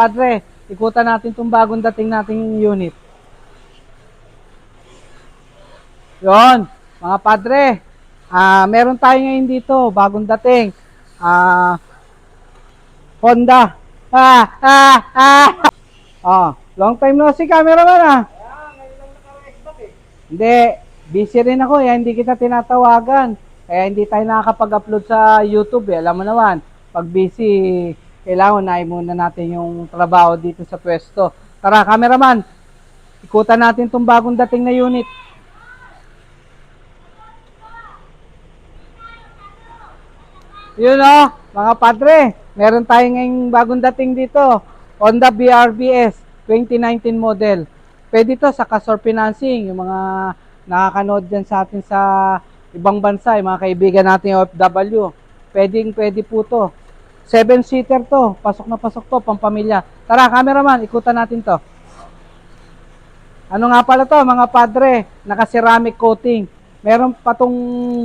Padre, ikutan natin itong bagong dating nating unit. Yon, mga padre, meron tayo ngayon dito, bagong dating. Honda. Long time no see, cameraman Hindi, busy rin ako, hindi kita tinatawagan. Kaya hindi tayo nakakapag-upload sa YouTube Alam mo naman, pag busy, kailangan unahin muna natin yung trabaho dito sa pwesto. Tara, cameraman, ikutan natin itong bagong dating na unit. Yun mga padre, meron tayo ngayong bagong dating dito. Honda BRBS 2019 model. Pwede to sa Kasor Financing, yung mga nakakanood dyan sa atin sa ibang bansa, yung mga kaibigan natin yung OFW. Pwede po to. 7-seater to, pasok na pasok to, pampamilya. Tara, cameraman, ikutan natin to. Ano nga pala to, mga padre, naka-ceramic coating. Meron pa tong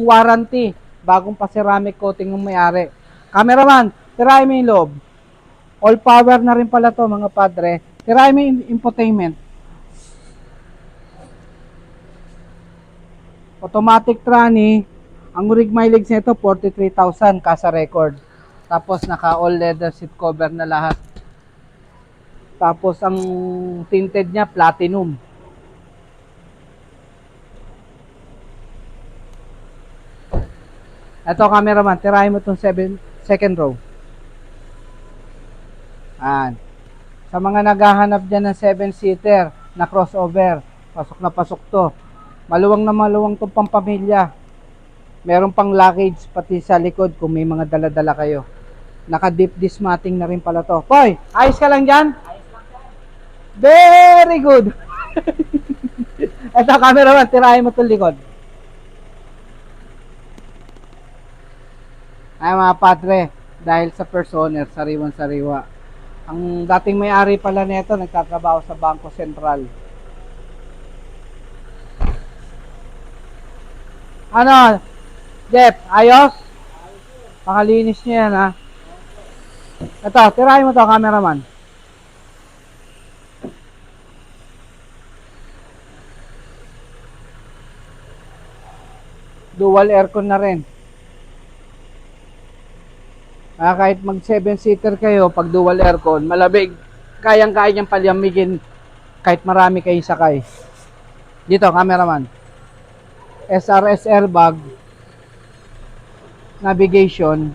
warranty, bagong pa ceramic coating ng may-ari. Cameraman, tirahin mo yung loob. All power na rin pala to, mga padre. Tirahin mo yung infotainment. Automatic tranny, ang rig mileage nito 43,000 kasa record. Tapos naka all leather seat cover na lahat. Tapos ang tinted niya platinum. Ito, cameraman, tirahin mo itong second row. Sa mga naghahanap dyan ng 7-seater na crossover, pasok na pasok to. Maluwang na maluwang itong pampamilya. Meron pang luggage pati sa likod kung may mga dala-dala kayo. Naka-deep dismatting na rin pala to. Poy, ayos ka lang dyan? Ayos lang dyan. Very good. Ito, cameraman, tirahin mo itong likod. Ay mga padre, dahil sa personer, sariwan-sariwa. Ang dating may-ari pala nito, nagtatrabaho sa Bangko Sentral. Ano, Jeff, ayos? Pakalinis niya yan, Ito, tirahin mo to, cameraman. Dual aircon na rin. Kahit mag 7-seater kayo, pag dual aircon, malamig. Kayang-kaya niyang palamigin kahit marami kayo sakay. Dito, cameraman. SRS airbag, navigation,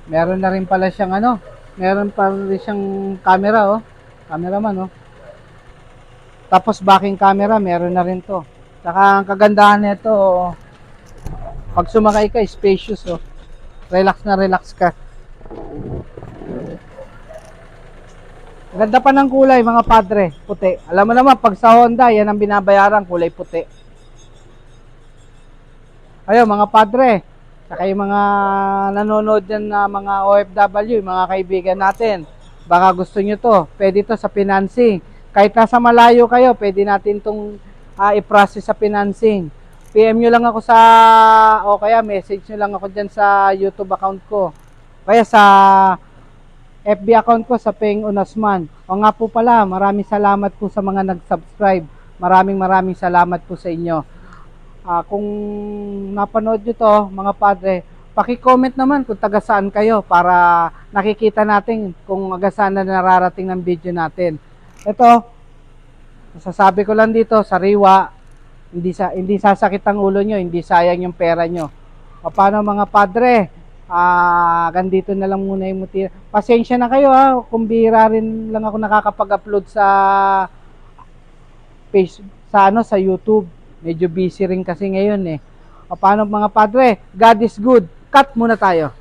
meron na rin pala siyang meron pa rin siyang camera cameraman tapos backing camera meron na rin to. Saka ang kagandahan nito, pag sumakay ka, spacious relax na relax ka. Ganda pa ng kulay, mga padre, puti. Alam mo naman, pag sa Honda, yan ang binabayaran, kulay puti. Ayun, mga padre, saka yung mga nanonood dyan na mga OFW, mga kaibigan natin, baka gusto nyo to, pwede to sa financing. Kahit nasa malayo kayo, pwede natin itong i-process sa financing. PM nyo lang ako o kaya message nyo lang ako dyan sa YouTube account ko. Kaya sa FB account ko sa Peng Unasman. O nga po pala, maraming salamat po sa mga nag-subscribe. Maraming salamat po sa inyo. Kung napanood nyo to, mga padre, paki-comment naman kung taga saan kayo para nakikita natin kung taga saan na nararating ng video natin. Ito, masasabi ko lang dito, sariwa, hindi sasakit ang ulo nyo, hindi sayang yung pera nyo. Paano mga padre? Ganito na lang muna yung muti. Pasensya na kayo kung bihira rin lang ako nakakapag-upload sa sa YouTube. Medyo busy rin kasi ngayon Paano mga padre? God is good. Cut muna tayo.